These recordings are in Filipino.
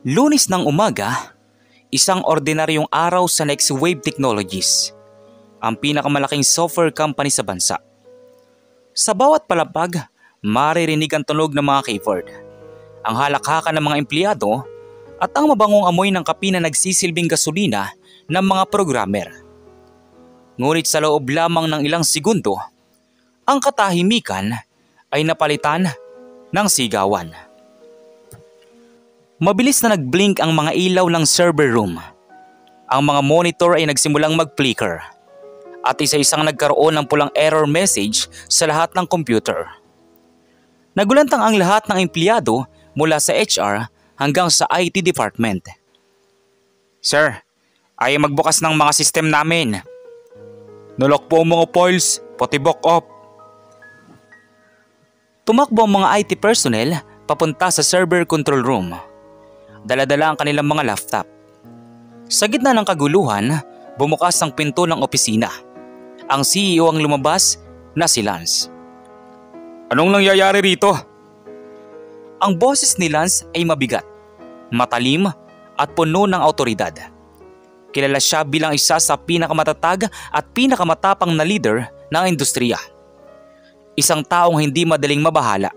Lunes ng umaga, isang ordinaryong araw sa Next Wave Technologies, ang pinakamalaking software company sa bansa. Sa bawat palapag, maririnig ang tunog ng mga keyboard, ang halakhakan ng mga empleyado at ang mabangong amoy ng kape na nagsisilbing gasolina ng mga programmer. Ngunit sa loob lamang ng ilang segundo, ang katahimikan ay napalitan ng sigawan. Mabilis na nag-blink ang mga ilaw ng server room. Ang mga monitor ay nagsimulang mag-flicker at isa-isang nagkaroon ng pulang error message sa lahat ng computer. Nagulantang ang lahat ng empleyado mula sa HR hanggang sa IT department. "Sir, ayaw magbukas ng mga system namin. Nalock po ang mga files, pati backup." Tumakbo ang mga IT personnel papunta sa server control room. Dala-dala ang kanilang mga laptop. Sa gitna ng kaguluhan, bumukas ang pinto ng opisina. Ang CEO ang lumabas na si Lance. "Anong nangyayari rito?" Ang boses ni Lance ay mabigat, matalim at puno ng awtoridad. Kilala siya bilang isa sa pinakamatatag at pinakamatapang na leader ng industriya. Isang taong hindi madaling mabahala.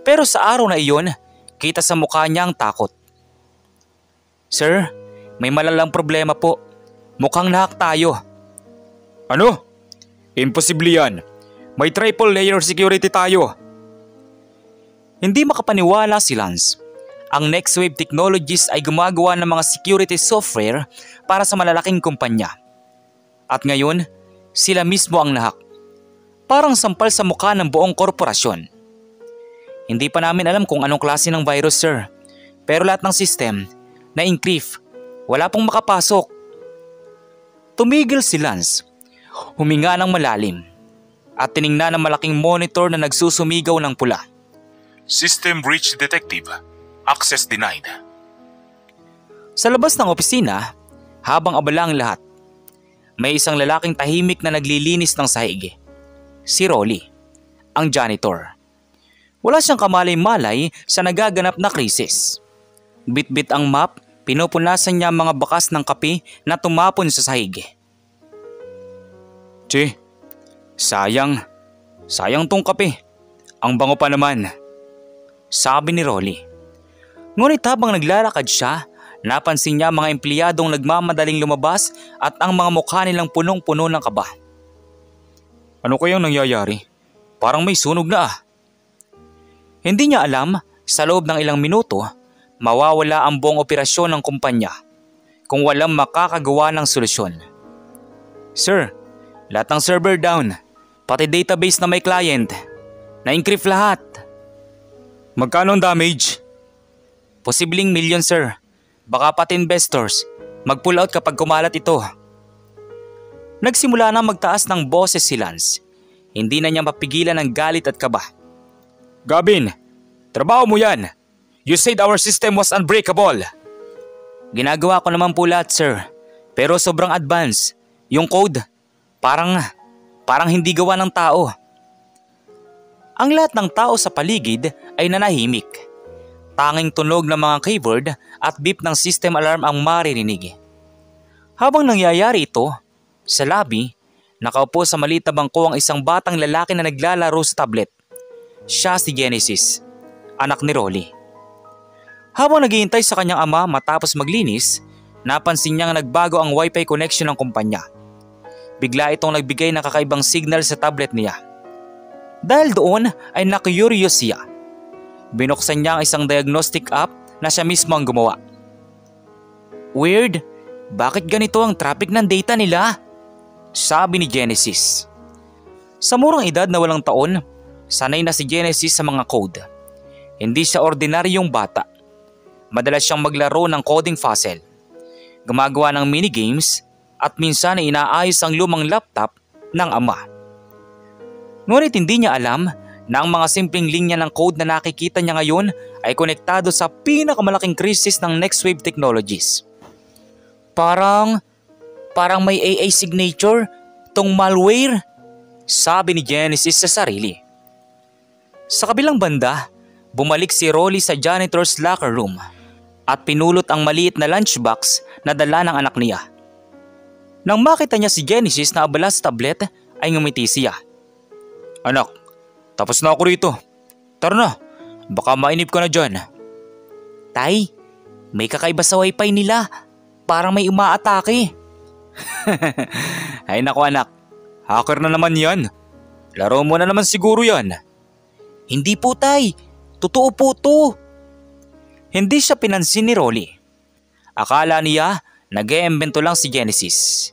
Pero sa araw na iyon, kita sa mukha niya ang takot. "Sir, may malalang problema po. Mukhang nahak tayo." "Ano? Imposible yan. May triple layer security tayo." Hindi makapaniwala si Lance. Ang Next Wave Technologies ay gumagawa ng mga security software para sa malalaking kumpanya. At ngayon, sila mismo ang nahak. Parang sampal sa mukha ng buong korporasyon. "Hindi pa namin alam kung anong klase ng virus, sir. Pero lahat ng system na-encrypt. Wala pong makapasok." Tumigil si Lance. Huminga ng malalim at tiningnan ang malaking monitor na nagsusumigaw ng pula. "System breach detective. Access denied." Sa labas ng opisina, habang abala ang lahat, may isang lalaking tahimik na naglilinis ng sahig. Si Rolly, ang janitor. Wala siyang kamalay-malay sa nagaganap na krisis. Bit-bit ang map, pinupunasan niya ang mga bakas ng kape na tumapon sa sahig. "Che, sayang tong kape. Ang bango pa naman," sabi ni Rolly. Ngunit habang naglalakad siya, napansin niya mga empleyadong nagmamadaling lumabas at ang mga mukha nilang punong-puno ng kaba. "Ano kayang nangyayari? Parang may sunog na ah." Hindi niya alam, sa loob ng ilang minuto, mawawala ang buong operasyon ng kumpanya kung walang makakagawa ng solusyon. "Sir, lahat ng server down, pati database na may client. Na-encrypt lahat." "Magkano ang damage?" "Posibleng million, sir. Baka pati investors mag-pull out kapag kumalat ito." Nagsimula na magtaas ng boses si Lance. Hindi na niya mapigilan ang galit at kaba. "Gavin, trabaho mo yan. You said our system was unbreakable." "Ginagawa ko naman po lahat, sir. Pero sobrang advance. Yung code, parang hindi gawa ng tao." Ang lahat ng tao sa paligid ay nanahimik. Tanging tunog ng mga keyboard at beep ng system alarm ang maririnig. Habang nangyayari ito, sa lobby, nakaupo sa maliit na bangko ang isang batang lalaki na naglalaro sa tablet. Siya si Genesis, anak ni Rolly. Habang naghihintay sa kanyang ama matapos maglinis, napansin niyang nagbago ang wifi connection ng kumpanya. Bigla itong nagbigay ng kakaibang signal sa tablet niya. Dahil doon ay na-curious siya. Binuksan niya ang isang diagnostic app na siya mismo ang gumawa. "Weird, bakit ganito ang traffic ng data nila?" sabi ni Genesis. Sa murang edad na walang taon, sanay na si Genesis sa mga code. Hindi siya ordinaryong bata. Madalas siyang maglaro ng coding puzzle, gumagawa ng minigames at minsan ay inaayos ang lumang laptop ng ama. Ngunit hindi niya alam na ang mga simpleng linya ng code na nakikita niya ngayon ay konektado sa pinakamalaking krisis ng Next Wave Technologies. Parang may AI signature, tong malware, sabi ni Genesis sa sarili. Sa kabilang banda, bumalik si Rolly sa janitor's locker room. at pinulot ang maliit na lunchbox na dala ng anak niya. Nang makita niya si Genesis na abala sa tablet ay ngumiti siya. Anak, tapos na ako rito. Tara na, baka mainip ka na dyan. Tay, may kakaiba sa wifi nila. Parang may umaatake. Ay naku anak, hacker na naman yan. Laro mo na naman siguro yan. Hindi po tay, totoo po to. Hindi siya pinansin ni Rolly. Akala niya nag-iimbento lang si Genesis.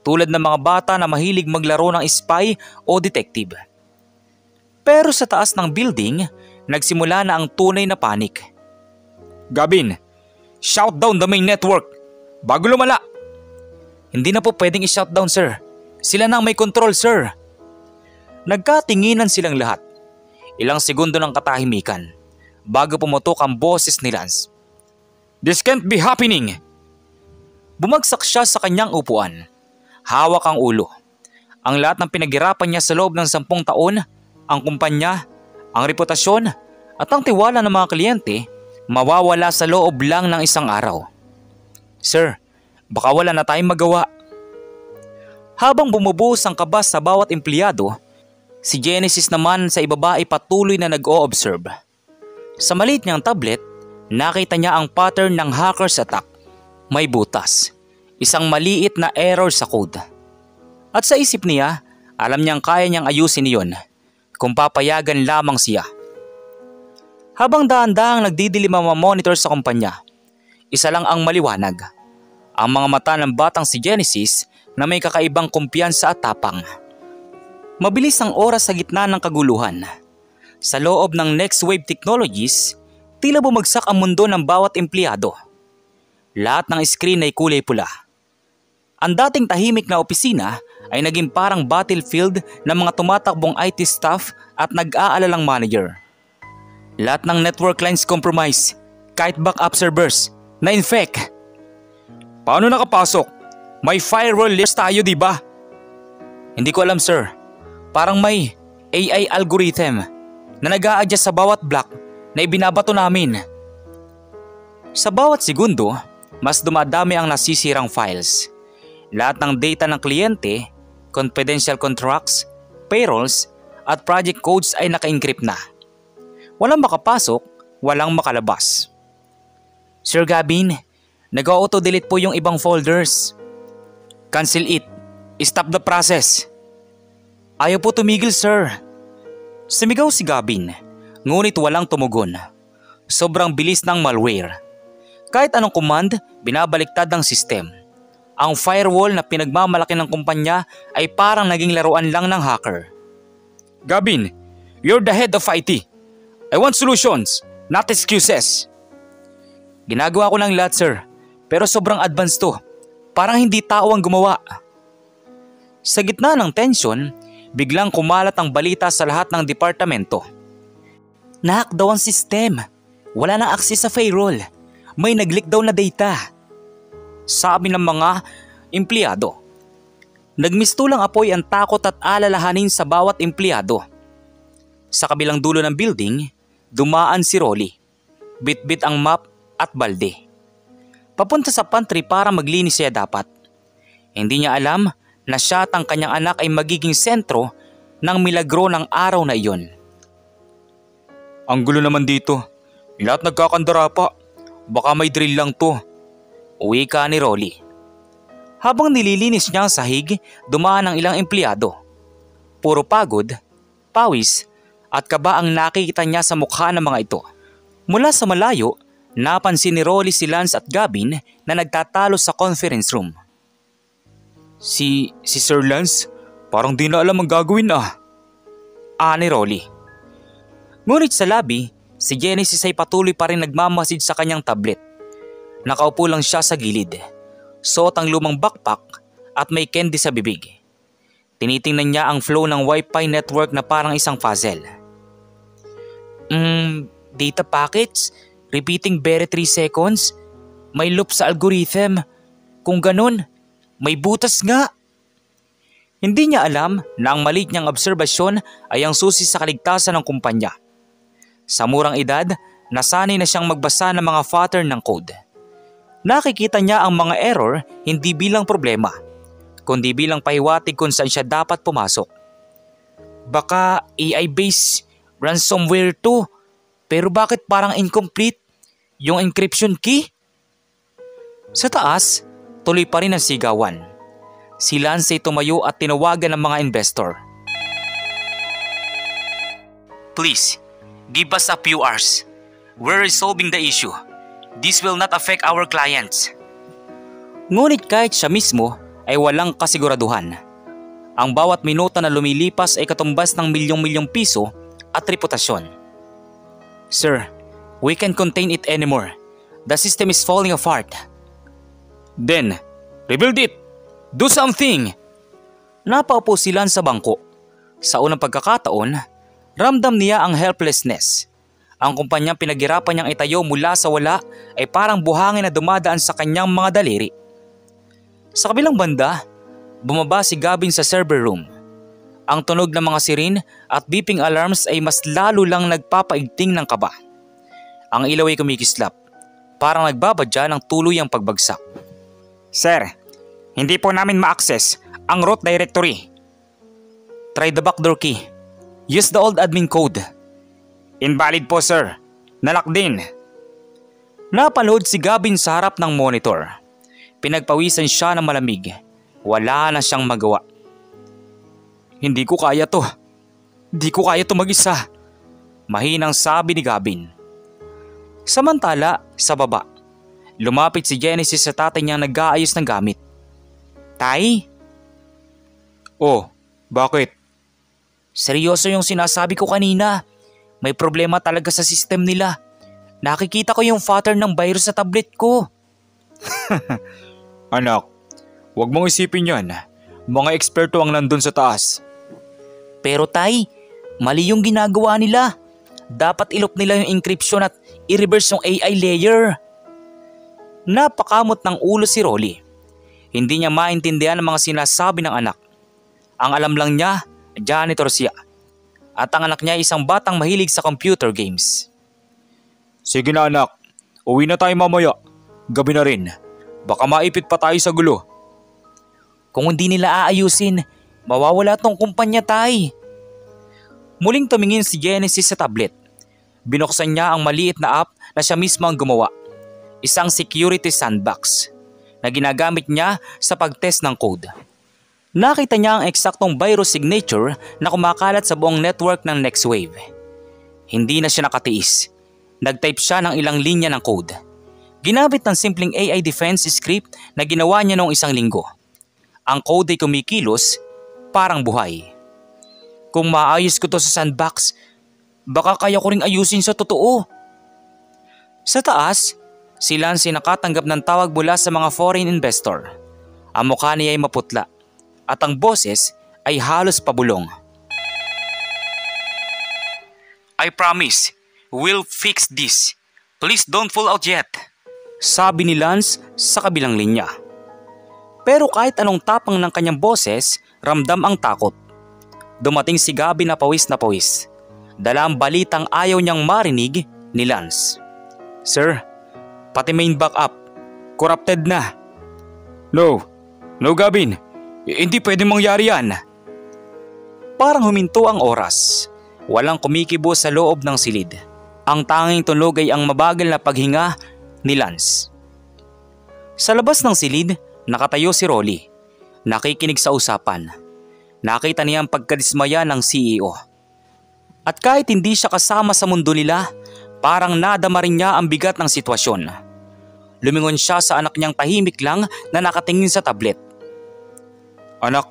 Tulad ng mga bata na mahilig maglaro ng spy o detective. Pero sa taas ng building, nagsimula na ang tunay na panik. Gavin, shout down the main network bago lumala. Hindi na po pwedeng i-shutdown sir. Sila na ang may control sir. Nagkatinginan silang lahat. Ilang segundo ng katahimikan bago pumutok ang boses ni Lance. This can't be happening! Bumagsak siya sa kanyang upuan. Hawak ang ulo. Ang lahat ng pinaghirapan niya sa loob ng 10 taon, ang kumpanya, ang reputasyon at ang tiwala ng mga kliyente mawawala sa loob lang ng isang araw. Sir, baka wala na tayong magawa. Habang bumubuhos ang kaba sa bawat empleyado, si Genesis naman sa ibaba ay patuloy na nag-o-observe. Sa maliit niyang tablet, nakita niya ang pattern ng hacker's attack. May butas, isang maliit na error sa code. At sa isip niya, alam niyang kaya niyang ayusin iyon kung papayagan lamang siya. Habang dahan-dahang nagdidilim ang mga monitor sa kumpanya, isa lang ang maliwanag. Ang mga mata ng batang si Genesis na may kakaibang kumpiyansa at tapang. Mabilis ang oras sa gitna ng kaguluhan. Sa loob ng Next Wave Technologies, tila bumagsak ang mundo ng bawat empleyado. Lahat ng screen ay kulay pula. Ang dating tahimik na opisina ay naging parang battlefield ng mga tumatakbong IT staff at nag-aalalang manager. Lahat ng network lines compromise, kahit backup servers, na-infect. Paano nakapasok? May firewall list tayo, di ba? Hindi ko alam, sir. Parang may AI algorithm na nag-a-adjust sa bawat block na ibinabato namin. Sa bawat segundo, mas dumadami ang nasisirang files. Lahat ng data ng kliyente, confidential contracts, payrolls, at project codes ay naka-encrypt na. Walang makapasok, walang makalabas. Sir Gavin, nag-auto-delete po yung ibang folders. Cancel it. Stop the process. Ayaw po tumigil, sir. Sumigaw si Gavin, ngunit walang tumugon. Sobrang bilis ng malware. Kahit anong command, binabaliktad ng system. Ang firewall na pinagmamalaki ng kumpanya ay parang naging laruan lang ng hacker. Gavin, you're the head of IT. I want solutions, not excuses. Ginagawa ko lang lahat, sir. Pero sobrang advanced to. Parang hindi tao ang gumawa. Sa gitna ng tensyon, biglang kumalat ang balita sa lahat ng departamento. Nahack daw ang system. Wala nang access sa payroll. May nag-leak daw na data. Sabi ng mga empleyado. Nagmistulang apoy ang takot at alalahanin sa bawat empleyado. Sa kabilang dulo ng building, dumaan si Rolly. Bit-bit ang map at balde. Papunta sa pantry para maglinis siya dapat. Hindi niya alam na siya at ang kanyang anak ay magiging sentro ng milagro ng araw na iyon. Ang gulo naman dito. Lahat nagkakandara pa. Baka may drill lang to. Uwi ka ni Rolly. Habang nililinis niya ang sahig, dumaan ang ilang empleyado. Puro pagod, pawis at kaba ang nakikita niya sa mukha ng mga ito. Mula sa malayo, napansin ni Rolly si Lance at Gavin na nagtatalo sa conference room. Si Sir Lance, parang di na alam ang gagawin ah. Ni Rolly. Ngunit sa lobby, si Genesis ay patuloy pa rin nagmamasid sa kanyang tablet. Nakaupo lang siya sa gilid. Suot ang lumang backpack at may candy sa bibig. Tinitingnan niya ang flow ng Wi-Fi network na parang isang puzzle. Data packets? Repeating every 3 seconds? May loop sa algorithm. Kung ganun, may butas nga. Hindi niya alam na ang maliit niyang obserbasyon ay ang susi sa kaligtasan ng kumpanya. Sa murang edad, Nasanay na siyang magbasa ng mga pattern ng code. Nakikita niya ang mga error hindi bilang problema, kundi bilang pahiwatig kung saan siya dapat pumasok. Baka AI-based ransomware to, pero bakit parang incomplete yung encryption key? Sa taas, tuloy pa rin ang sigawan. Si Lance ay tumayo at tinawagan ng mga investor. Please, give us a few hours. We're resolving the issue. This will not affect our clients. Ngunit kahit siya mismo ay walang kasiguraduhan. Ang bawat minuto na lumilipas ay katumbas ng milyong-milyong piso at reputasyon. Sir, we can't contain it anymore. The system is falling apart. Then, rebuild it! Do something! Napaupo sila sa bangko. Sa unang pagkakataon, ramdam niya ang helplessness. Ang kumpanyang pinaghirapan niyang itayo mula sa wala ay parang buhangin na dumadaan sa kanyang mga daliri. Sa kabilang banda, bumaba si Gavin sa server room. Ang tunog ng mga siren at beeping alarms ay mas lalo lang nagpapaigting ng kaba. Ang ilaw ay kumikislap, parang nagbabadya ng tuluyang pagbagsak. Sir, hindi po namin ma-access ang root directory. Try the backdoor key. Use the old admin code. Invalid po sir. Nalock din. Napanood si Gavin sa harap ng monitor. Pinagpawisan siya ng malamig. Wala na siyang magawa. Hindi ko kaya to. Hindi ko kaya to mag-isa. Mahinang sabi ni Gavin. Samantala, sa baba, lumapit si Genesis sa tatay niyang nag-aayos ng gamit. Tay? Oh, bakit? Seryoso yung sinasabi ko kanina. May problema talaga sa system nila. Nakikita ko yung pattern ng virus sa tablet ko. Anak, huwag mong isipin yan. Mga eksperto ang nandun sa taas. Pero tay, mali yung ginagawa nila. Dapat ilop nila yung encryption at i-reverse yung AI layer. Napakamot ng ulo si Rolly. Hindi niya maintindihan ang mga sinasabi ng anak. Ang alam lang niya, janitor siya. At ang anak niya ay isang batang mahilig sa computer games. Sige na anak, uwi na tayo mamaya. Gabi na rin. Baka maipit pa tayo sa gulo. Kung hindi nila aayusin, mawawala tong kumpanya tay. Muling tumingin si Genesis sa tablet. Binuksan niya ang maliit na app na siya mismo ang gumawa. Isang security sandbox na ginagamit niya sa pag-test ng code. Nakita niya ang eksaktong virus signature na kumakalat sa buong network ng NextWave. Hindi na siya nakatiis. Nag-type siya ng ilang linya ng code. Ginamit ng simpleng AI defense script na ginawa niya noong isang linggo. Ang code ay kumikilos, parang buhay. Kung maayos ko to sa sandbox, baka kaya ko ring ayusin sa totoo. Sa taas, si Lance nakatanggap ng tawag mula sa mga foreign investor. Ang mukha niya ay maputla. At ang boses ay halos pabulong. I promise, we'll fix this. Please don't fall out yet. Sabi ni Lance sa kabilang linya. Pero kahit anong tapang ng kanyang boses, ramdam ang takot. Dumating si Gavin na pawis. Dala ang balitang ayaw niyang marinig ni Lance. Sir, pati main backup, corrupted na. No Gavin. Hindi pwede mangyari yan. Parang huminto ang oras. Walang kumikibo sa loob ng silid. Ang tanging tunog ay ang mabagal na paghinga ni Lance. Sa labas ng silid, nakatayo si Rolly. Nakikinig sa usapan. Nakita niya ang pagkadismaya ng CEO. At kahit hindi siya kasama sa mundo nila, parang nadama rin niya ang bigat ng sitwasyon. Lumingon siya sa anak niyang tahimik lang na nakatingin sa tablet. Anak,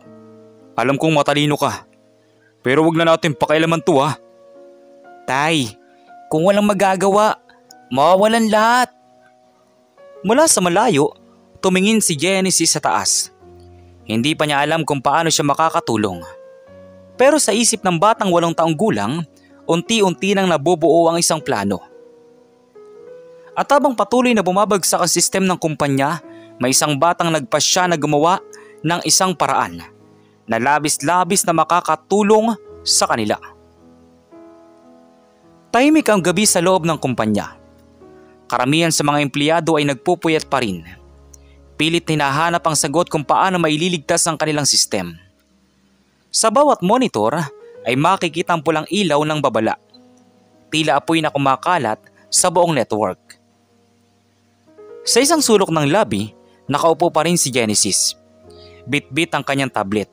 alam kong matalino ka. Pero wag na natin pakialaman to ha. Tay, kung walang magagawa, mawawalan lahat. Mula sa malayo, tumingin si Genesis sa taas. Hindi pa niya alam kung paano siya makakatulong. Pero sa isip ng batang 8 taong gulang, unti-unti nang nabubuo ang isang plano. At habang patuloy na bumabagsak ang sistem ng kumpanya, may isang batang nagpasya na gumawa ng isang paraan na labis-labis na makakatulong sa kanila. Tahimik ang gabi sa loob ng kumpanya. Karamihan sa mga empleyado ay nagpupuyat pa rin. Pilit hinahanap ang sagot kung paano maililigtas ang kanilang sistem. Sa bawat monitor ay makikita ang pulang ilaw ng babala. Tila apoy na kumakalat sa buong network. Sa isang sulok ng lobby, nakaupo pa rin si Genesis. Bit-bit ang kanyang tablet.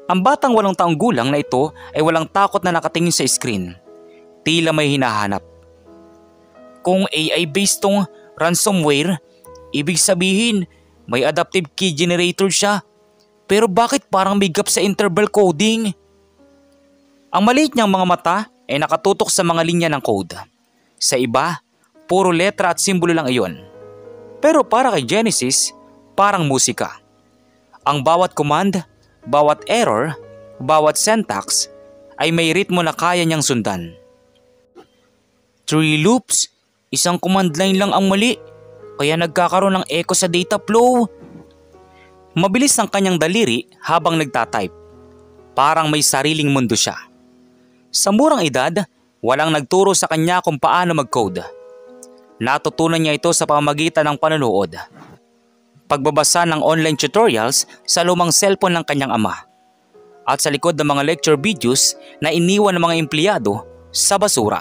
Ang batang 8 taong gulang na ito ay walang takot na nakatingin sa screen. Tila may hinahanap. Kung AI-based tong ransomware, ibig sabihin may adaptive key generator siya. Pero bakit parang may gap sa interval coding? Ang maliit niyang mga mata ay nakatutok sa mga linya ng code. Sa iba, puro letra at simbolo lang iyon. Pero para kay Genesis, parang musika. Ang bawat command, bawat error, bawat syntax ay may ritmo na kaya niyang sundan. 3 loops, isang command line lang ang mali, kaya nagkakaroon ng echo sa data flow. Mabilis ang kanyang daliri habang nagtatype. Parang may sariling mundo siya. Sa murang edad, walang nagturo sa kanya kung paano mag-code. Natutunan niya ito sa pamamagitan ng panonood. Pagbabasa ng online tutorials sa lumang cellphone ng kanyang ama. At sa likod ng mga lecture videos na iniwan ng mga empleyado sa basura.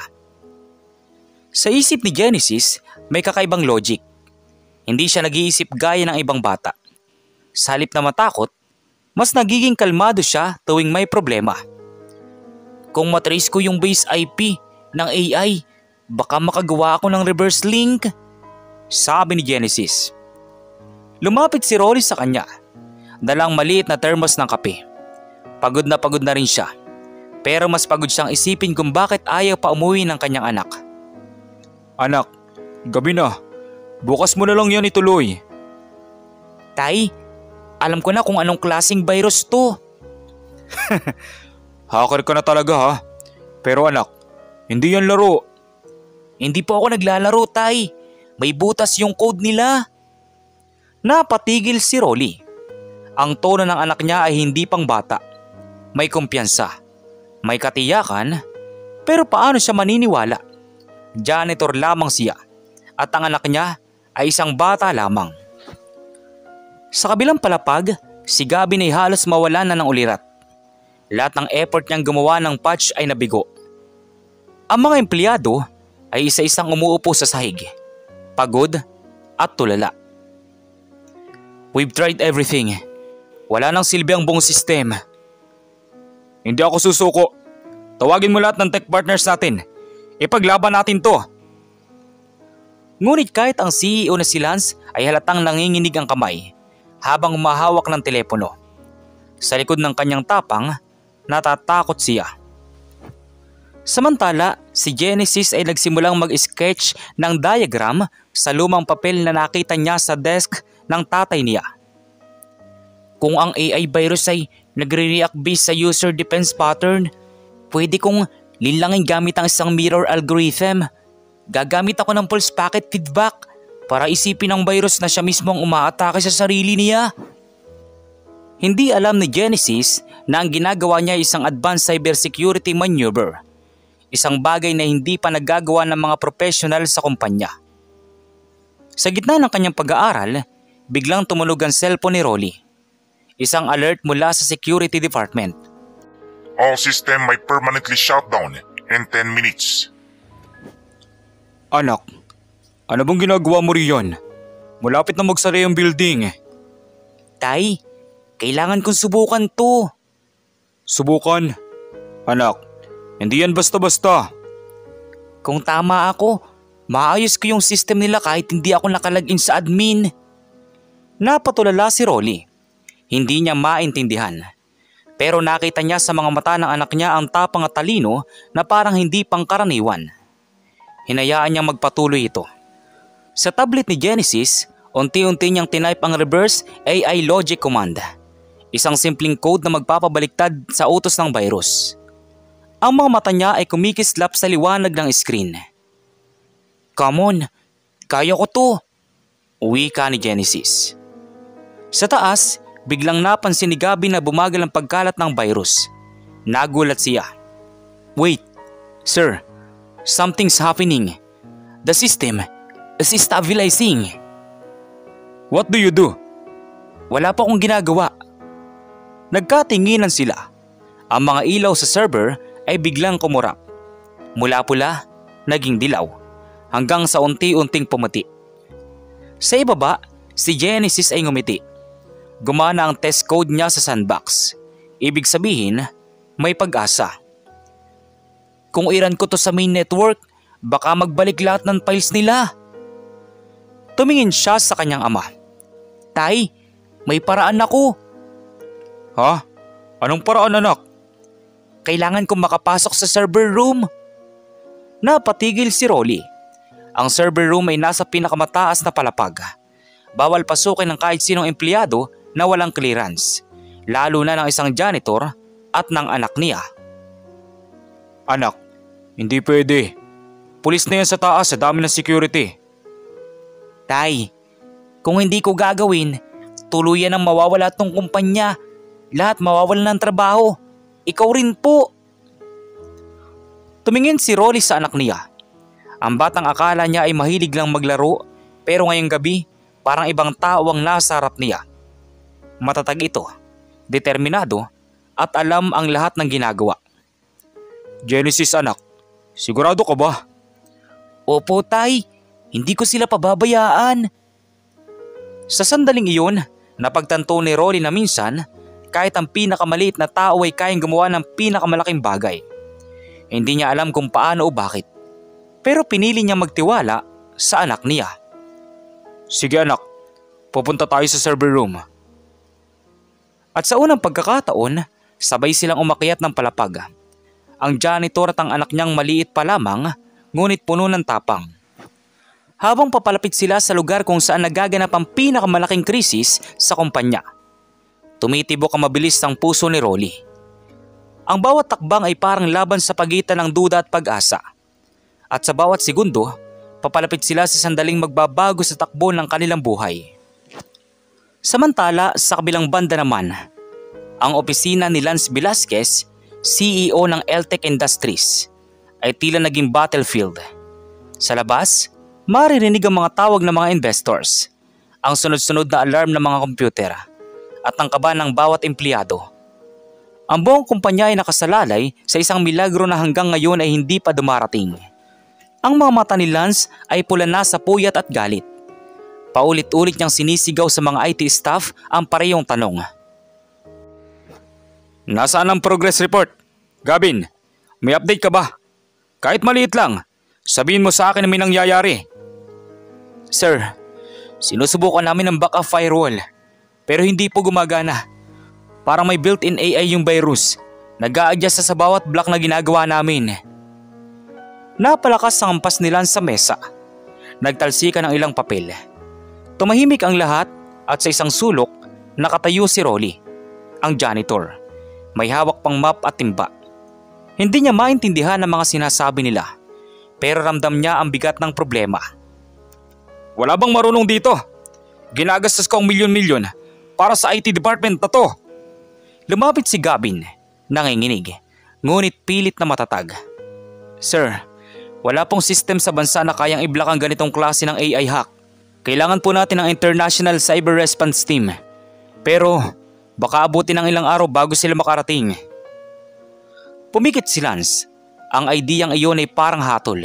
Sa isip ni Genesis, may kakaibang logic. Hindi siya nag-iisip gaya ng ibang bata. Sa halip na matakot, mas nagiging kalmado siya tuwing may problema. Kung matrace ko yung base IP ng AI, baka makagawa ako ng reverse link, sabi ni Genesis. Lumapit si Rolly sa kanya, dalang maliit na thermos ng kape. Pagod na rin siya, pero mas pagod siyang isipin kung bakit ayaw pa umuwi ng kanyang anak. Anak, gabi na. Bukas mo na lang yan ituloy. Tay, alam ko na kung anong klaseng virus to. Hacker ka na talaga ha. Pero anak, hindi yan laro. Hindi po ako naglalaro, tay. May butas yung code nila. Napatigil si Rolly. Ang tono ng anak niya ay hindi pang bata. May kumpiyansa. May katiyakan. Pero paano siya maniniwala? Janitor lamang siya. At ang anak niya ay isang bata lamang. Sa kabilang palapag, si Gavin ay halos mawalan na ng ulirat. Lahat ng effort niyang gumawa ng patch ay nabigo. Ang mga empleyado ay isa-isang umuupo sa sahig. Pagod at tulala. We've tried everything. Wala nang silbi ang buong sistema. Hindi ako susuko. Tawagin mo lahat ng tech partners natin. Ipaglaban natin to. Ngunit kahit ang CEO na si Lance ay halatang nanginginig ang kamay habang humahawak ng telepono. Sa likod ng kanyang tapang, natatakot siya. Samantala, si Genesis ay nagsimulang mag-sketch ng diagram sa lumang papel na nakita niya sa desk ng tatay niya. Kung ang AI virus ay nagre-react based sa user defense pattern, pwede kong linlangin gamit ang isang mirror algorithm. Gagamit ako ng pulse packet feedback para isipin ng virus na siya mismo ang umaatake sa sarili niya. Hindi alam ni Genesis na ang ginagawa niya ay isang advanced cybersecurity maneuver. Isang bagay na hindi pa nagagawa ng mga professional sa kumpanya. Sa gitna ng kanyang pag-aaral, biglang tumunog ang cellphone ni Rolly. Isang alert mula sa security department. All system may permanently shutdown in 10 minutes. Anak, ano bang ginagawa mo riyan? Malapit na magsara yung building. Tay, kailangan kong subukan to. Subukan? Anak, hindi yan basta-basta. Kung tama ako, maayos ko yung system nila kahit hindi ako nakalagin sa admin. Napatulala si Rolly. Hindi niya maintindihan. Pero nakita niya sa mga mata ng anak niya ang tapang at talino na parang hindi pangkaraniwan. Hinayaan niyang magpatuloy ito. Sa tablet ni Genesis, unti-unti niyang tinype ang reverse AI logic command. Isang simpleng code na magpapabaliktad sa utos ng virus. Ang mga mata niya ay kumikislap sa liwanag ng screen. Come on, kaya ko to. Wika ni Genesis. Sa taas, biglang napansin ni Gabi na bumagal ang pagkalat ng virus. Nagulat siya. Wait, sir, Something's happening. The system is stabilizing. What do you do? Wala pa akong ginagawa. Nagkatinginan sila. Ang mga ilaw sa server ay biglang kumurap. Mula pula, naging dilaw, hanggang sa unti-unting pumuti. Sa ibaba, si Genesis ay ngumiti. Gumana ang test code niya sa sandbox. Ibig sabihin, may pag-asa. Kung iran ko to sa main network, baka magbalik lahat ng files nila. Tumingin siya sa kanyang ama. Tay, may paraan ako. Ha? Anong paraan, anak? Kailangan kong makapasok sa server room. Napatigil si Rolly. Ang server room ay nasa pinakamataas na palapag. Bawal pasukin ng kahit sinong empleyado na walang clearance, lalo na ng isang janitor at ng anak niya. Anak, hindi pwede. Pulis na yan sa taas, sa dami ng security. Tay, kung hindi ko gagawin, tuluyan ang mawawala tong kumpanya. Lahat mawawalan ng trabaho. Ikaw rin po. Tumingin si Rolly sa anak niya. Ang batang akala niya ay mahilig lang maglaro, pero ngayong gabi parang ibang tao ang nasa harap niya. Matatag ito, determinado at alam ang lahat ng ginagawa. Genesis anak, sigurado ka ba? Opo tay, hindi ko sila pababayaan. Sa sandaling iyon, napagtanto ni Rolly na minsan kahit ang pinakamaliit na tao ay kayang gumawa ng pinakamalaking bagay. Hindi niya alam kung paano o bakit, pero pinili niya magtiwala sa anak niya. Sige anak, pupunta tayo sa server room. At sa unang pagkakataon, sabay silang umakyat ng palapag. Ang janitor at ang anak niyang maliit pa lamang, ngunit puno ng tapang. Habang papalapit sila sa lugar kung saan nagaganap ang pinakamalaking krisis sa kumpanya, tumitibok ang mabilis ang puso ni Rolly. Ang bawat takbang ay parang laban sa pagitan ng duda at pag-asa. At sa bawat segundo, papalapit sila sa sandaling magbabago sa takbo ng kanilang buhay. Samantala, sa kabilang banda naman, ang opisina ni Lance Velasquez, CEO ng LTech Industries, ay tila naging battlefield. Sa labas, maririnig ang mga tawag ng mga investors, ang sunod-sunod na alarm ng mga kompyuter, at ang kaba ng bawat empleyado. Ang buong kumpanya ay nakasalalay sa isang milagro na hanggang ngayon ay hindi pa dumarating. Ang mga mata ni Lance ay pula na sa puyat at galit. Paulit-ulit niyang sinisigaw sa mga IT staff ang parehong tanong. Nasaan ang progress report? Gavin, may update ka ba? Kahit maliit lang, sabihin mo sa akin na may nangyayari. Sir, sinusubukan namin ang backup firewall, pero hindi po gumagana. Parang may built-in AI yung virus. Nag-a-adjust sa bawat block na ginagawa namin. Napalakas ang hampas ni Lance sa mesa. Nagtalsika ng ilang papel. Tumahimik ang lahat at sa isang sulok nakatayo si Rolly, ang janitor. May hawak pang map at timba. Hindi niya maintindihan ang mga sinasabi nila, pero ramdam niya ang bigat ng problema. Wala bang marunong dito? Ginagastos ko ang milyon-milyon para sa IT department na to. Lumapit si Gavin, nanginginig, ngunit pilit na matatag. Sir, wala pong system sa bansa na kayang i-block ang ganitong klase ng AI hack. Kailangan po natin ng International Cyber Response Team. Pero baka abutin ng ilang araw bago sila makarating. Pumikit si Lance. Ang ideyang iyon ay parang hatol.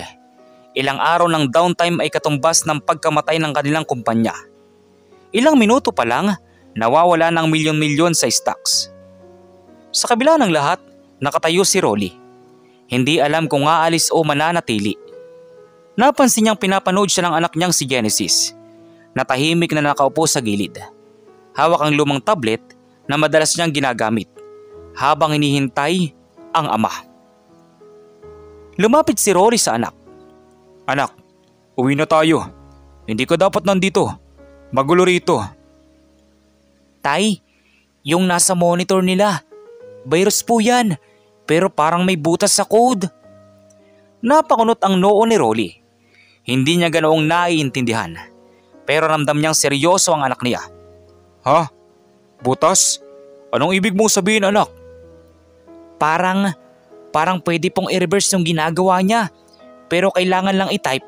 Ilang araw ng downtime ay katumbas ng pagkamatay ng kanilang kumpanya. Ilang minuto pa lang, nawawala ng milyon-milyon sa stocks. Sa kabila ng lahat, nakatayo si Rolly. Hindi alam kung aalis o mananatili. Napansin niyang pinapanood siya ng anak niyang si Genesis, na tahimik na nakaupo sa gilid. Hawak ang lumang tablet na madalas niyang ginagamit habang hinihintay ang ama. Lumapit si Rolly sa anak. Anak, uwi na tayo. Hindi ko dapat nandito. Magulo rito. Tay, yung nasa monitor nila, virus po yan, pero parang may butas sa code. Napakunot ang noo ni Rolly. Hindi niya ganoong naiintindihan, pero ramdam niyang seryoso ang anak niya. Ha? Butas? Anong ibig mong sabihin, anak? Parang pwede pong i-reverse yung ginagawa niya, pero kailangan lang i-type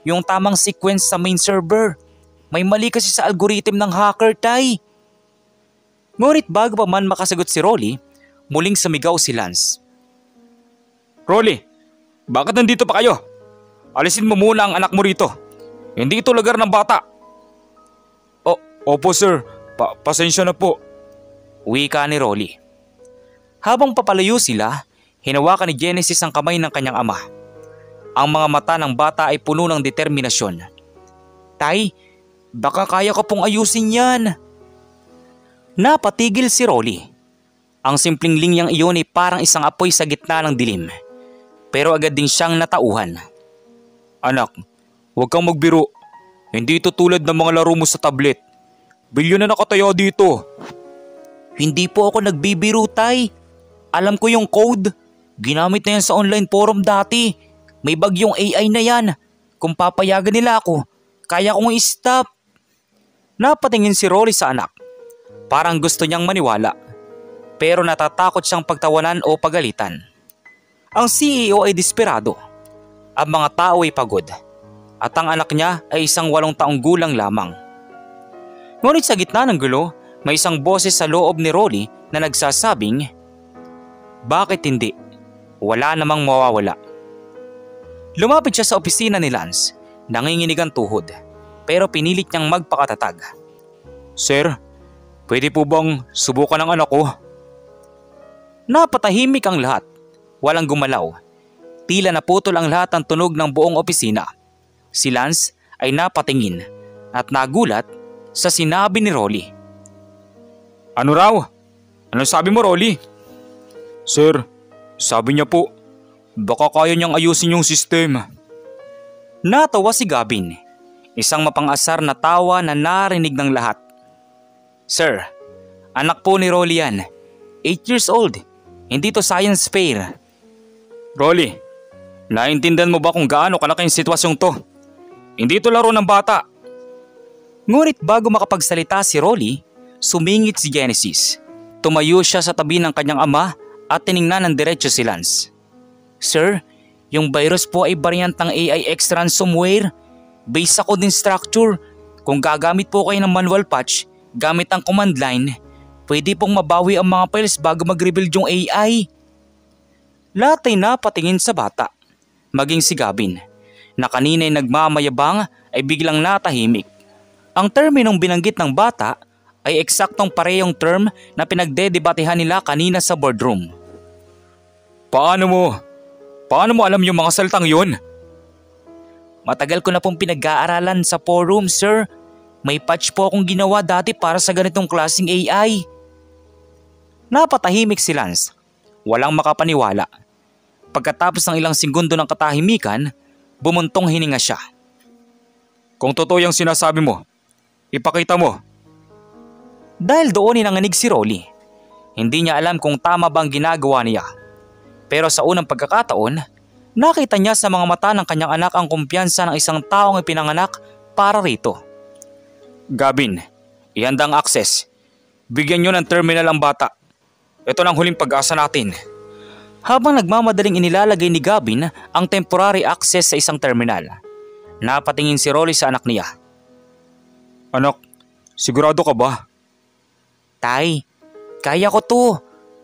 yung tamang sequence sa main server. May mali kasi sa algorithm ng hacker, Tay. Ngunit bago pa man makasagot si Rolly, muling sumigaw si Lance. Rolly, bakit nandito pa kayo? Alisin mo muna ang anak mo rito. Hindi ito lugar ng bata. Opo sir, pasensya na po. Wika ni Rolly. Habang papalayo sila, hinawakan ni Genesis ang kamay ng kanyang ama. Ang mga mata ng bata ay puno ng determinasyon. Tay, baka kaya ko pong ayusin yan. Napatigil si Rolly. Ang simpleng linyang iyon ay parang isang apoy sa gitna ng dilim. Pero agad din siyang natauhan. Anak, huwag kang magbiro. Hindi ito tulad ng mga laro mo sa tablet. Bilyon na nakatayo dito. Hindi po ako nagbibiro, Tay. Alam ko yung code. Ginamit na yan sa online forum dati. May bagyong AI na yan. Kung papayagan nila ako, kaya kong i-stop. Napatingin si Rolly sa anak. Parang gusto niyang maniwala. Pero natatakot siyang pagtawanan o pagalitan. Ang CEO ay desperado. Ang mga tao ay pagod. At ang anak niya ay isang 8 taong gulang lamang. Ngunit sa gitna ng gulo, may isang boses sa loob ni Rolly na nagsasabing, bakit hindi? Wala namang mawawala. Lumapit siya sa opisina ni Lance, nanginginig ang tuhod, pero pinilit niyang magpakatatag. Sir, pwede po bang subukan ang anak ko? Napatahimik ang lahat, walang gumalaw. Tila naputol ang lahat ng tunog ng buong opisina. Si Lance ay napatingin at nagulat sa sinabi ni Rolly. Ano raw? Ano sabi mo, Rolly? Sir, sabi niya po, baka kaya niyang ayusin yung sistema. Natawa si Gavin, isang mapang-asar na tawa na narinig ng lahat. Sir, anak po ni Rolly yan, 8 years old, hindi to science fair. Rolly, naintindihan mo ba kung gaano kalaki yung sitwasyong to? Hindi to laro ng bata. Ngunit bago makapagsalita si Rolly, sumingit si Genesis. Tumayo siya sa tabi ng kanyang ama at tiningnan ng diretso si Lance. Sir, yung virus po ay variant ng AIX ransomware. Based sa code and structure, kung gagamit po kayo ng manual patch gamit ang command line, pwede pong mabawi ang mga files bago mag-rebuild yung AI. Lahat ay napatingin sa bata, maging si Gavin, na kanina'y nagmamayabang ay biglang natahimik. Ang terminong binanggit ng bata ay eksaktong parehong term na pinagdedebatehan nila kanina sa boardroom. Paano mo alam yung mga salitang yun? Matagal ko na pong pinag-aaralan sa forum, sir. May patch po akong ginawa dati para sa ganitong klaseng AI. Napatahimik si Lance. Walang makapaniwala. Pagkatapos ng ilang segundo ng katahimikan, bumuntong hininga siya. Kung totoo yung sinasabi mo, ipakita mo. Dahil doon nanganig si Rolly. Hindi niya alam kung tama bang ginagawa niya. Pero sa unang pagkakataon, nakita niya sa mga mata ng kanyang anak ang kumpiyansa ng isang taong ipinanganak para rito. Gavin, ihanda ang access. Bigyan niyo ng terminal ang bata. Ito na ang huling pag-asa natin. Habang nagmamadaling inilalagay ni Gavin ang temporary access sa isang terminal, napatingin si Rolly sa anak niya. Anak, sigurado ka ba? Tay, kaya ko to.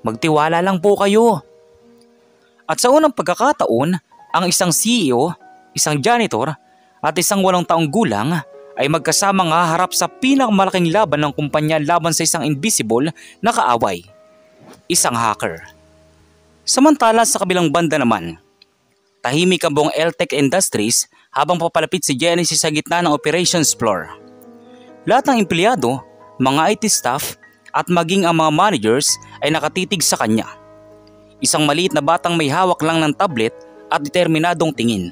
Magtiwala lang po kayo. At sa unang pagkakataon, ang isang CEO, isang janitor at isang 8 taong gulang ay magkasamang haharap sa pinakamalaking laban ng kumpanya laban sa isang invisible na kaaway, isang hacker. Samantala sa kabilang banda naman, tahimik ang buong LTech Industries habang papalapit si Genesis sa gitna ng operations floor. Lahat ng empleyado, mga IT staff at maging ang mga managers ay nakatitig sa kanya. Isang maliit na batang may hawak lang ng tablet at determinadong tingin.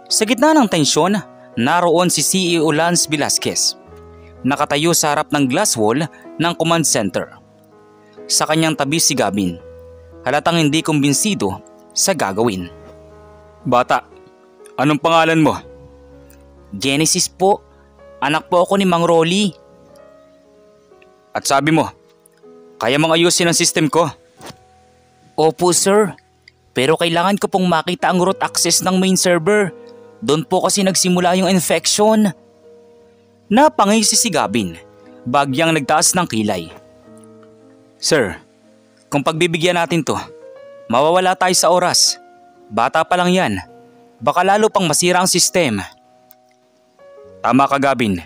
Sa gitna ng tensyon, naroon si CEO Lance Velasquez, nakatayo sa harap ng glass wall ng command center. Sa kanyang tabi si Gavin, halatang hindi kumbinsido sa gagawin. Bata, anong pangalan mo? Genesis po, anak po ako ni Mang Rolly. At sabi mo, kaya mong ayusin ang system ko? Opo sir, Pero kailangan ko pong makita ang root access ng main server. Doon po kasi nagsimula yung infection. Napangisi si Gavin, bagyang nagtaas ng kilay. Sir, kung pagbibigyan natin to, mawawala tayo sa oras. Bata pa lang yan. Baka lalo pang masira ang system. Tama ka, Gavin.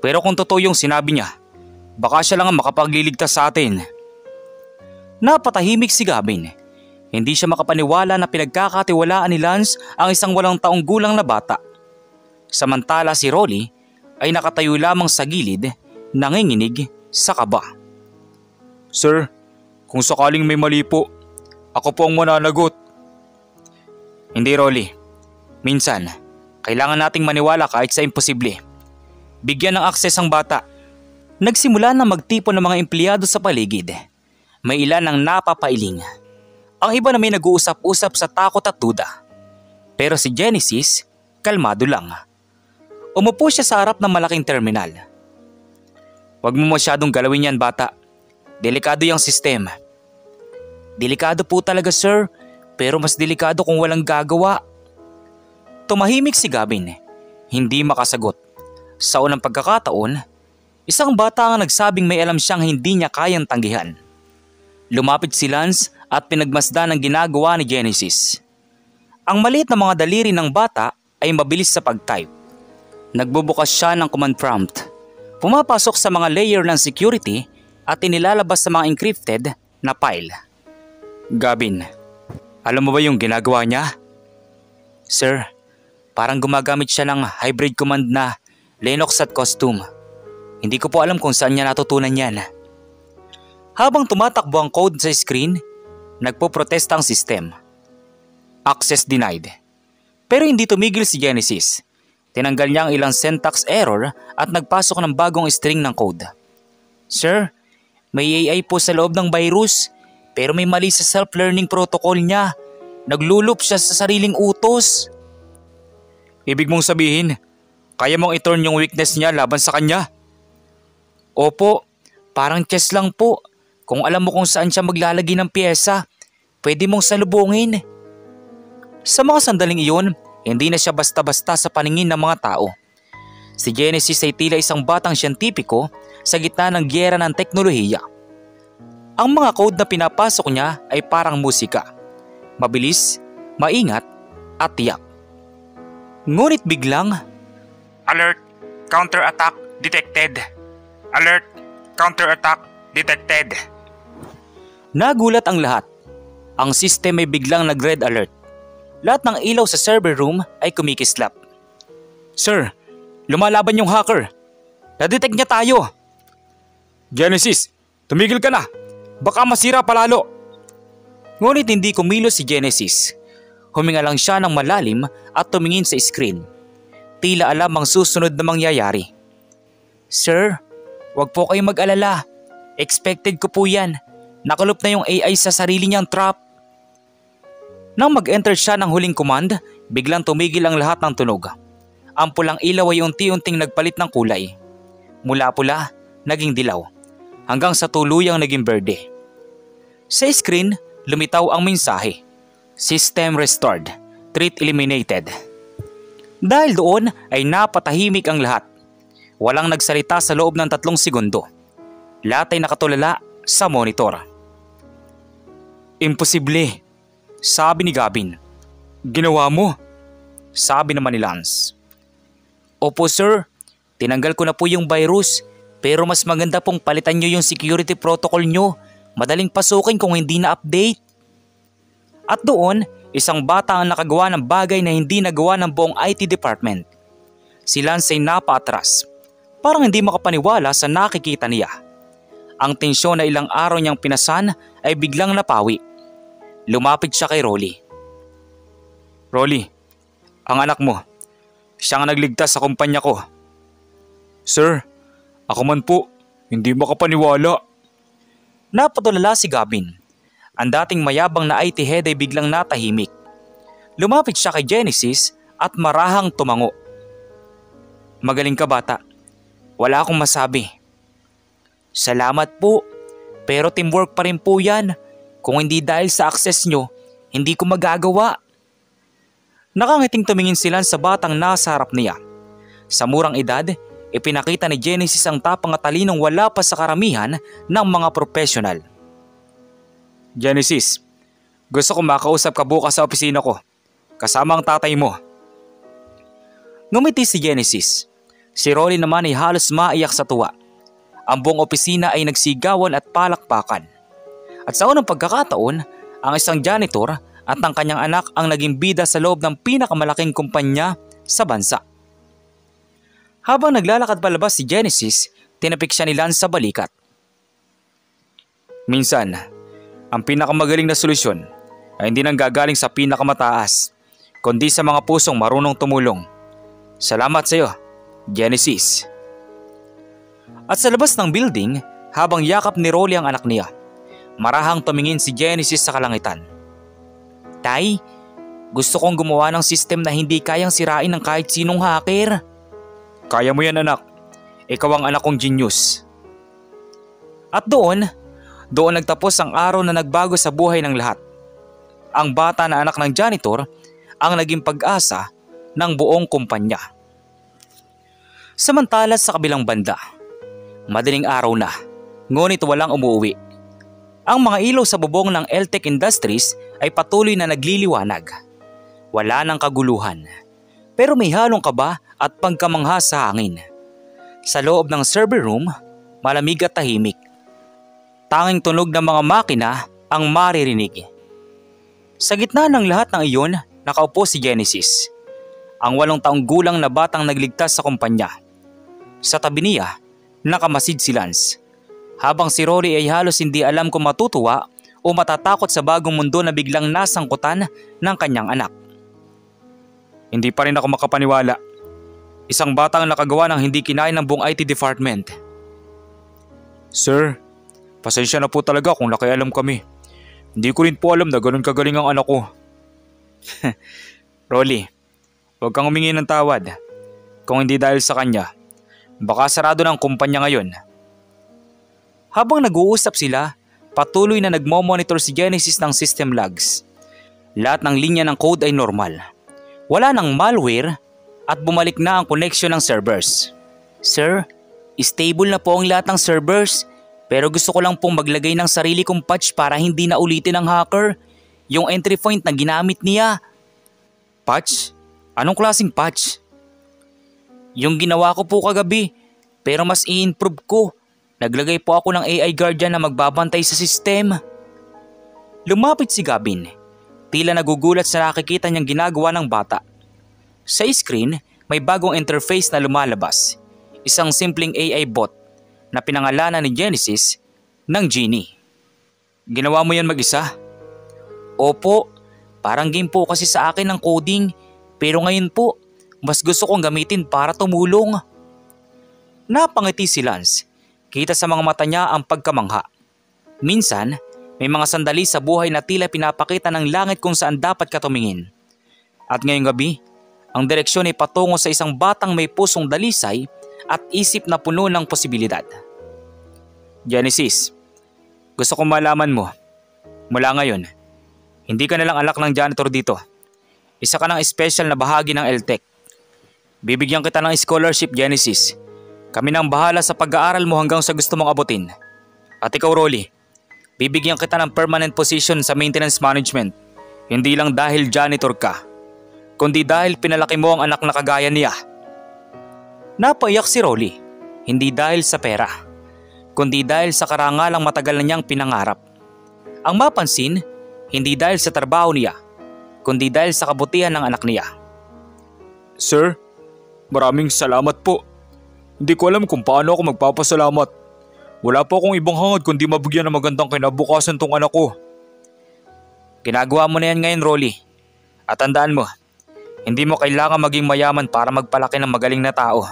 Pero kung totoo yung sinabi niya, baka siya lang ang makapagliligtas sa atin. Napatahimik si Gavin. Hindi siya makapaniwala na pinagkakatiwalaan ni Lance ang isang 8 taong gulang na bata. Samantala si Rolly ay nakatayo lamang sa gilid, nanginginig sa kaba. Sir, kung sakaling may mali po, ako po ang mananagot. Hindi, Rolly. Minsan, kailangan nating maniwala kahit sa imposible. Bigyan ng akses ang bata. Nagsimula na magtipon ng mga empleyado sa paligid. May ilan ang napapailing. Ang iba na may nag-uusap-usap sa takot at duda. Pero si Genesis, kalmado lang. Umupo siya sa harap ng malaking terminal. Huwag mo masyadong galawin yan, bata. Delikado yung sistema. Delikado po talaga, sir. Pero mas delikado kung walang gagawa. Tumahimik si Gavin. Hindi makasagot. Sa unang pagkakataon, isang bata ang nagsabing may alam siyang hindi niya kayang tanggihan. Lumapit si Lance at pinagmasdan ang ginagawa ni Genesis. Ang maliit na mga daliri ng bata ay mabilis sa pag-type. Nagbubukas siya ng command prompt. Pumapasok sa mga layer ng security at inilalabas sa mga encrypted na file. Gavin, alam mo ba yung ginagawa niya? Sir, parang gumagamit siya ng hybrid command na Linux at costume. Hindi ko po alam kung saan niya natutunan yan. Habang tumatakbo ang code sa screen, nagpoprotesta ang system. Access denied. Pero hindi tumigil si Genesis. Tinanggal niya ang ilang syntax error at nagpasok ng bagong string ng code. Sir, may AI po sa loob ng virus, pero may mali sa self-learning protocol niya. Naglulup siya sa sariling utos. Ibig mong sabihin, kaya mong i-turn yung weakness niya laban sa kanya? Opo, parang chess lang po. Kung alam mo kung saan siya maglalagay ng pyesa, pwede mong salubungin. Sa mga sandaling iyon, hindi na siya basta-basta sa paningin ng mga tao. Si Genesis ay tila isang batang siyentipiko sa gitna ng giyera ng teknolohiya. Ang mga code na pinapasok niya ay parang musika. Mabilis, maingat, at tiyak. Ngunit biglang, Alert! Counter-attack detected! Alert! Counter-attack detected! Nagulat ang lahat. Ang system ay biglang nag-red alert. Lahat ng ilaw sa server room ay kumikislap. Sir, lumalaban yung hacker. Na-detect niya tayo. Genesis, tumigil ka na. Baka masira palalo. Ngunit hindi kumilos si Genesis. Huminga lang siya ng malalim at tumingin sa screen. Tila alam ang susunod na mangyayari. Sir, wag po kayong mag-alala. Expected ko po yan. Nakulop na yung AI sa sarili niyang trap. Nang mag-enter siya ng huling command, biglang tumigil ang lahat ng tunog. Ang pulang ilaw ay unti-unting nagpalit ng kulay. Mula pula, naging dilaw. Hanggang sa tuluyang naging berde. Sa screen, lumitaw ang mensahe. System restored. Threat eliminated. Dahil doon ay napatahimik ang lahat. Walang nagsalita sa loob ng 3 segundo. Lahat ay nakatulala sa monitor. Imposible, sabi ni Gavin. Ginawa mo, sabi naman ni Lance. Opo sir, tinanggal ko na po yung virus, pero mas maganda pong palitan nyo yung security protocol nyo. Madaling pasukin kung hindi na-update. At doon, isang bata ang nakagawa ng bagay na hindi nagawa ng buong IT department. Si Lance ay napaatras. Parang hindi makapaniwala sa nakikita niya. Ang tensyon na ilang araw niyang pinasan ay biglang napawi. Lumapit siya kay Rolly. Rolly, ang anak mo, siya ang nagligtas sa kumpanya ko. Sir, ako man po, hindi makapaniwala. Napatulala si Gavin. Ang dating mayabang na IT head ay biglang natahimik. Lumapit siya kay Genesis at marahang tumango. Magaling ka bata. Wala akong masabi. Salamat po, pero teamwork pa rin po yan. Kung hindi dahil sa access nyo, Hindi ko magagawa. Nakangiting tumingin sila sa batang nasa harap niya. Sa murang edad, ipinakita ni Genesis ang tapang at talinong wala pa sa karamihan ng mga profesional. Genesis, gusto kong makausap ka bukas sa opisina ko, kasama ang tatay mo. Ngumiti si Genesis. Si Rolly naman ay halos maiyak sa tuwa. Ang buong opisina ay nagsigawan at palakpakan. At sa unang pagkakataon, ang isang janitor at ang kanyang anak ang naging bida sa loob ng pinakamalaking kumpanya sa bansa. Habang naglalakad palabas si Genesis, tinapik siya ni Lance sa balikat. Minsan, ang pinakamagaling na solusyon ay hindi nang gagaling sa pinakamataas, kundi sa mga pusong marunong tumulong. Salamat sa iyo, Genesis. At sa labas ng building, habang yakap ni Rolly ang anak niya, marahang tumingin si Genesis sa kalangitan. Tay, gusto kong gumawa ng system na hindi kayang sirain ng kahit sinong hacker. Kaya mo yan, anak. Ikaw ang anak kong genius. At doon nagtapos ang araw na nagbago sa buhay ng lahat. Ang bata na anak ng janitor ang naging pag-asa ng buong kumpanya. Samantala sa kabilang banda, madaling araw na, ngunit walang umuwi. Ang mga ilaw sa bubong ng LTech Industries ay patuloy na nagliliwanag. Wala nang kaguluhan, pero may halong kaba at pagkamangha sa hangin. Sa loob ng server room, malamig at tahimik. Tanging tunog ng mga makina ang maririnig. Sa gitna ng lahat ng iyon, nakaupo si Genesis, ang 8 taong gulang na batang nagligtas sa kumpanya. Sa tabi niya, nakamasid si Lance, habang si Rory ay halos hindi alam kung matutuwa o matatakot sa bagong mundo na biglang nasangkutan ng kanyang anak. Hindi pa rin ako makapaniwala. Isang batang nakagawa ng hindi kinain ng buong IT department. Sir, pasensya na po talaga kung nakialam kami. Hindi ko rin po alam na ganun kagaling ang anak ko. Rolly, huwag kang humingi ng tawad. Kung hindi dahil sa kanya, baka sarado ng kumpanya ngayon. Habang nag-uusap sila, patuloy na nagmo-monitor si Genesis ng system logs. Lahat ng linya ng code ay normal. Wala nang malware at bumalik na ang connection ng servers. Sir, stable na po ang lahat ng servers, pero gusto ko lang pong maglagay ng sarili kong patch para hindi na ulitin ng hacker yung entry point na ginamit niya. Patch? Anong klaseng patch? Yung ginawa ko po kagabi, pero mas i-improve ko. Naglagay po ako ng AI guardian na magbabantay sa sistema. Lumapit si Gavin. Tila nagugulat sa nakikita niyang ginagawa ng bata. Sa screen, may bagong interface na lumalabas. Isang simpleng AI bot na pinangalanan ni Genesis ng Genie. Ginawa mo yan mag-isa? Opo, parang game po kasi sa akin ang coding. Pero ngayon po, mas gusto kong gamitin para tumulong. Napangiti si Lance. Kita sa mga mata niya ang pagkamangha. Minsan, may mga sandali sa buhay na tila pinapakita ng langit kung saan dapat ka tumingin. At ngayong gabi, ang direksyon ay patungo sa isang batang may pusong dalisay at isip na puno ng posibilidad. Genesis, gusto kong malaman mo, mula ngayon, hindi ka nalang anak ng janitor dito. Isa ka ng special na bahagi ng LTech. Bibigyan kita ng scholarship, Genesis. Kami nang bahala sa pag-aaral mo hanggang sa gusto mong abutin. At ikaw, Rolly, bibigyan kita ng permanent position sa maintenance management. Hindi lang dahil janitor ka, kundi dahil pinalaki mo ang anak na kagaya niya. Napaiyak si Rolly, hindi dahil sa pera, kundi dahil sa karangalang matagal na niyang pinangarap. Ang mapansin, hindi dahil sa trabaho niya, kundi dahil sa kabutihan ng anak niya. Sir, maraming salamat po. Hindi ko alam kung paano ako magpapasalamat. Wala po akong ibang hangad kundi mabigyan ng magandang kinabukasan tong anak ko. Ginagawa mo na yan ngayon, Rolly. At tandaan mo, hindi mo kailangan maging mayaman para magpalaki ng magaling na tao.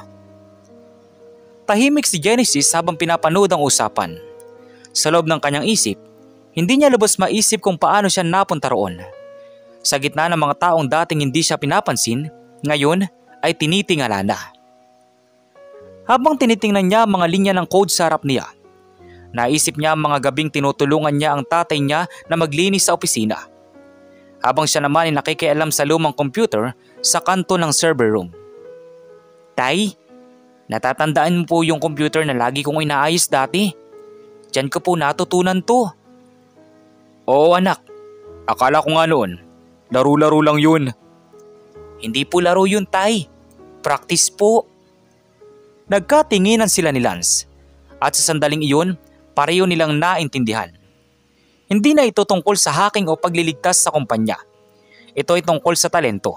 Tahimik si Genesis habang pinapanood ang usapan. Sa loob ng kanyang isip, hindi niya lubos maisip kung paano siya napunta roon. Sa gitna ng mga taong dating hindi siya pinapansin, ngayon ay tinitingala na. Habang tinitingnan niya ang mga linya ng code sa harap niya, naisip niya ang mga gabing tinutulungan niya ang tatay niya na maglinis sa opisina. habang siya naman ay nakikialam sa lumang computer sa kanto ng server room. Tay, natatandaan mo po yung computer na lagi kong inaayos dati? Diyan ko po natutunan to. Oo anak, akala ko nga noon, laro-laro lang yun. Hindi po laro yun tay, practice po. Nagkatinginan sila ni Lance at sa sandaling iyon, pareho nilang naintindihan. Hindi na ito tungkol sa hacking o pagliligtas sa kumpanya. Ito ay tungkol sa talento,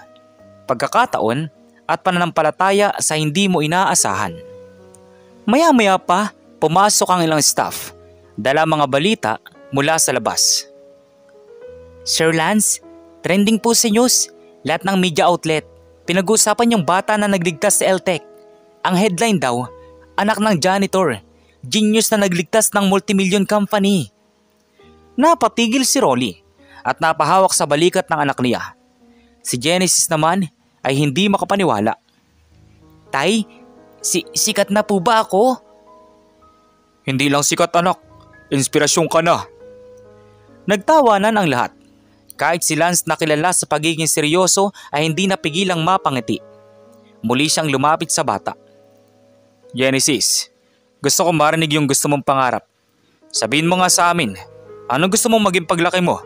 pagkakataon at pananampalataya sa hindi mo inaasahan. Maya-maya pa, pumasok ang ilang staff, dala mga balita mula sa labas. Sir Lance, trending po sa news, lahat ng media outlet, pinag-uusapan yung bata na nagligtas sa LTech. Ang headline daw, anak ng janitor, genius na nagligtas ng multimillion company. Napatigil si Rolly at napahawak sa balikat ng anak niya. Si Genesis naman ay hindi makapaniwala. Tay, sikat na po ba ako? Hindi lang sikat anak, inspirasyon ka na. Nagtawanan ang lahat. Kahit si Lance na kilala sa pagiging seryoso ay hindi napigilang mapangiti. Muli siyang lumapit sa bata. Genesis, gusto ko marinig yung gusto mong pangarap. Sabihin mo nga sa amin, anong gusto mong maging paglaki mo?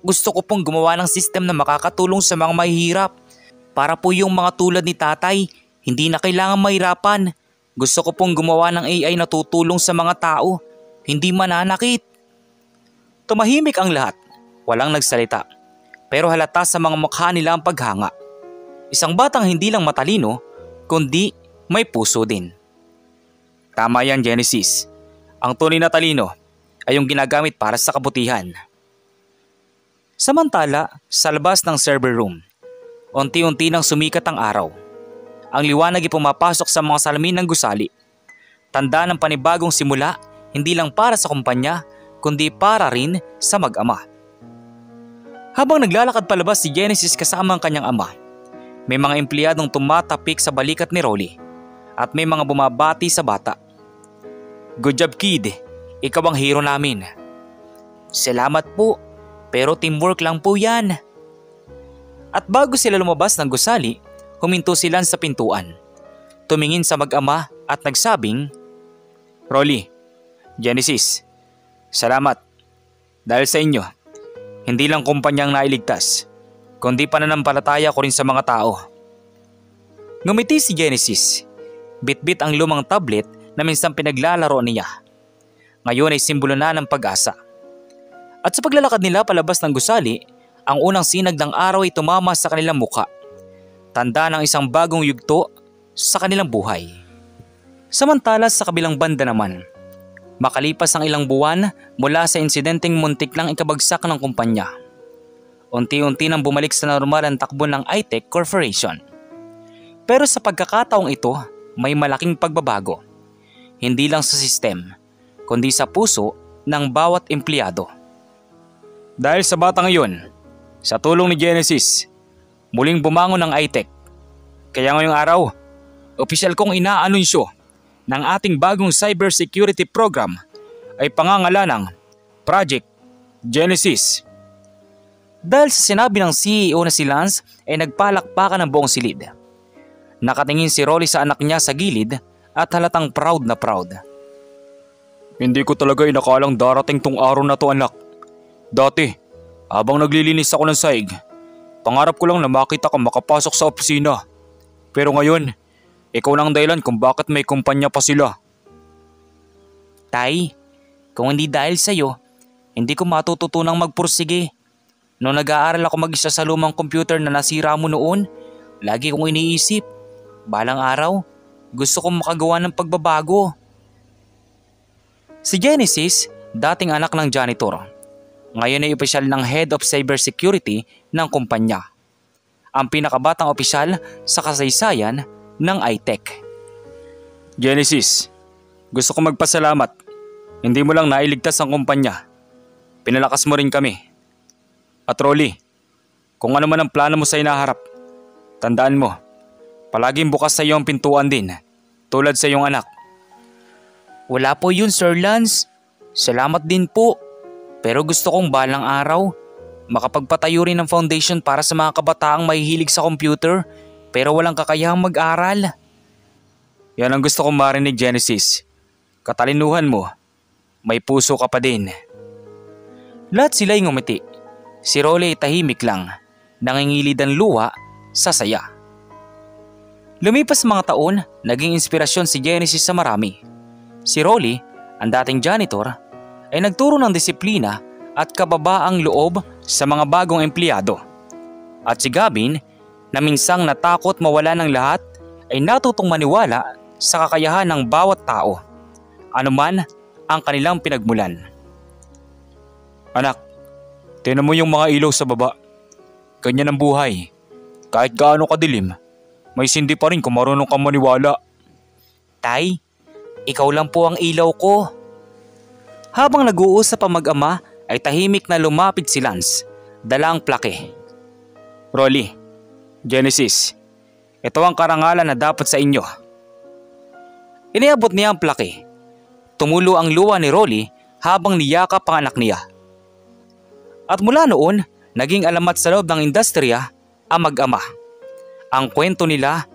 Gusto ko pong gumawa ng system na makakatulong sa mga mahihirap. Para po yung mga tulad ni tatay, hindi na kailangan mahirapan. Gusto ko pong gumawa ng AI na tutulong sa mga tao, hindi mananakit. Tumahimik ang lahat, walang nagsalita. Pero halata sa mga mukha nila ang paghanga. Isang batang hindi lang matalino, kundi may puso din. Tama yan Genesis, ang tunay na talino ay yung ginagamit para sa kabutihan. Samantala, sa labas ng server room, unti-unti nang sumikat ang araw. Ang liwanag ay pumapasok sa mga salamin ng gusali. Tanda ng panibagong simula, hindi lang para sa kumpanya, kundi para rin sa mag-ama. Habang naglalakad palabas si Genesis kasama ang kanyang ama, may mga empleyadong tumatapik sa balikat ni Rolly at may mga bumabati sa bata. Good job kid, ikaw ang hero namin. Salamat po, pero teamwork lang po yan. At bago sila lumabas ng gusali, huminto sila sa pintuan. Tumingin sa mag-ama at nagsabing, Rolly, Genesis, salamat. Dahil sa inyo, hindi lang kumpanyang nailigtas, kundi pananampalataya ko rin sa mga tao. Ngumiti si Genesis. Bit-bit ang lumang tablet na minsan pinaglalaro niya. Ngayon ay simbolo na ng pag-asa. At sa paglalakad nila palabas ng gusali, ang unang sinag ng araw ay tumama sa kanilang mukha. Tanda ng isang bagong yugto sa kanilang buhay. Samantala sa kabilang banda naman, makalipas ang ilang buwan mula sa insidenteng muntik lang ikabagsak ng kumpanya, unti-unti nang bumalik sa normal ang takbo ng iTech Corporation. Pero sa pagkakataong ito, may malaking pagbabago. Hindi lang sa sistem, kundi sa puso ng bawat empleyado. Dahil sa bata ngayon, sa tulong ni Genesis, muling bumangon ang iTech. Kaya ngayong araw, opisyal kong inaanunsyo ng ating bagong cybersecurity program ay pangangalanang Project Genesis. Dahil sa sinabi ng CEO na si Lance ay nagpalakpakan ng buong silid. Nakatingin si Rolly sa anak niya sa gilid at halatang proud na proud. Hindi ko talaga inakalang darating tong araw na to anak. Dati, habang naglilinis ako ng saig, pangarap ko lang na makita ka makapasok sa opisina. Pero ngayon, ikaw na ang dahilan kung bakit may kumpanya pa sila. Tay, kung hindi dahil sa'yo, hindi ko matututunang magpursige. Noong nag-aaral ako mag-isa sa lumang computer na nasira mo noon, lagi kong iniisip, balang araw, gusto kong makagawa ng pagbabago. Si Genesis, dating anak ng janitor, ngayon ay opisyal ng Head of Cybersecurity ng kumpanya. Ang pinakabatang opisyal sa kasaysayan ng iTech. Genesis, gusto ko magpasalamat. Hindi mo lang nailigtas ang kumpanya. Pinalakas mo rin kami. At Rolly, kung ano man ang plano mo sa inaharap, tandaan mo, palaging bukas sa iyo ang pintuan din, tulad sa iyong anak. Wala po yun Sir Lance. Salamat din po. Pero gusto kong balang araw makapagpatayo rin ng foundation para sa mga kabataang mahihilig sa computer pero walang kakayahang mag-aral. Yan ang gusto kong marinig, Genesis. Katalinuhan mo, may puso ka pa din. Lahat sila'y ngumiti. Si Rolly ay tahimik lang, nangingilid ang luha sa saya. Lumipas mga taon, naging inspirasyon si Genesis sa marami. Si Rolly, ang dating janitor, ay nagturo ng disiplina at kababaang loob sa mga bagong empleyado. At si Gavin, na minsang natakot mawala ng lahat, ay natutong maniwala sa kakayahan ng bawat tao, anuman ang kanilang pinagmulan. Anak, tinan mo yung mga ilaw sa baba. Ganyan ang buhay. Kahit gaano kadilim, may sindi pa rin kung marunong kang maniwala. Tay, ikaw lang po ang ilaw ko. Habang nag-uusap ang mag-ama ay tahimik na lumapit si Lance, dala ang plake. Rolly, Genesis, ito ang karangalan na dapat sa inyo. Iniabot niya ang plake. Tumulo ang luha ni Rolly habang niyakap ang anak niya. At mula noon, naging alamat sa loob ng industriya ang mag-ama. Ang kwento nila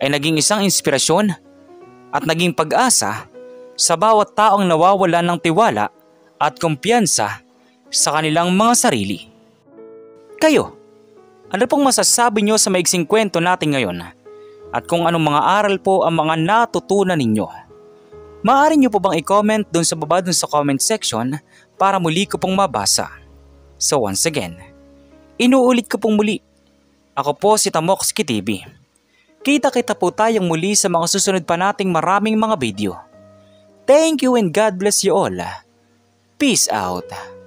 ay naging isang inspirasyon at naging pag-asa sa bawat taong nawawalan ng tiwala at kumpiyansa sa kanilang mga sarili. Kayo, ano pong masasabi nyo sa maiksing kwento natin ngayon? At kung anong mga aral po ang mga natutunan ninyo? Maaari nyo po bang i-comment dun sa baba dun sa comment section para muli ko pong mabasa? So once again, inuulit ko pong muli. Ako po si Tamoxki TV. Kita-kita po tayong muli sa mga susunod pa nating maraming mga video. Thank you and God bless you all. Peace out.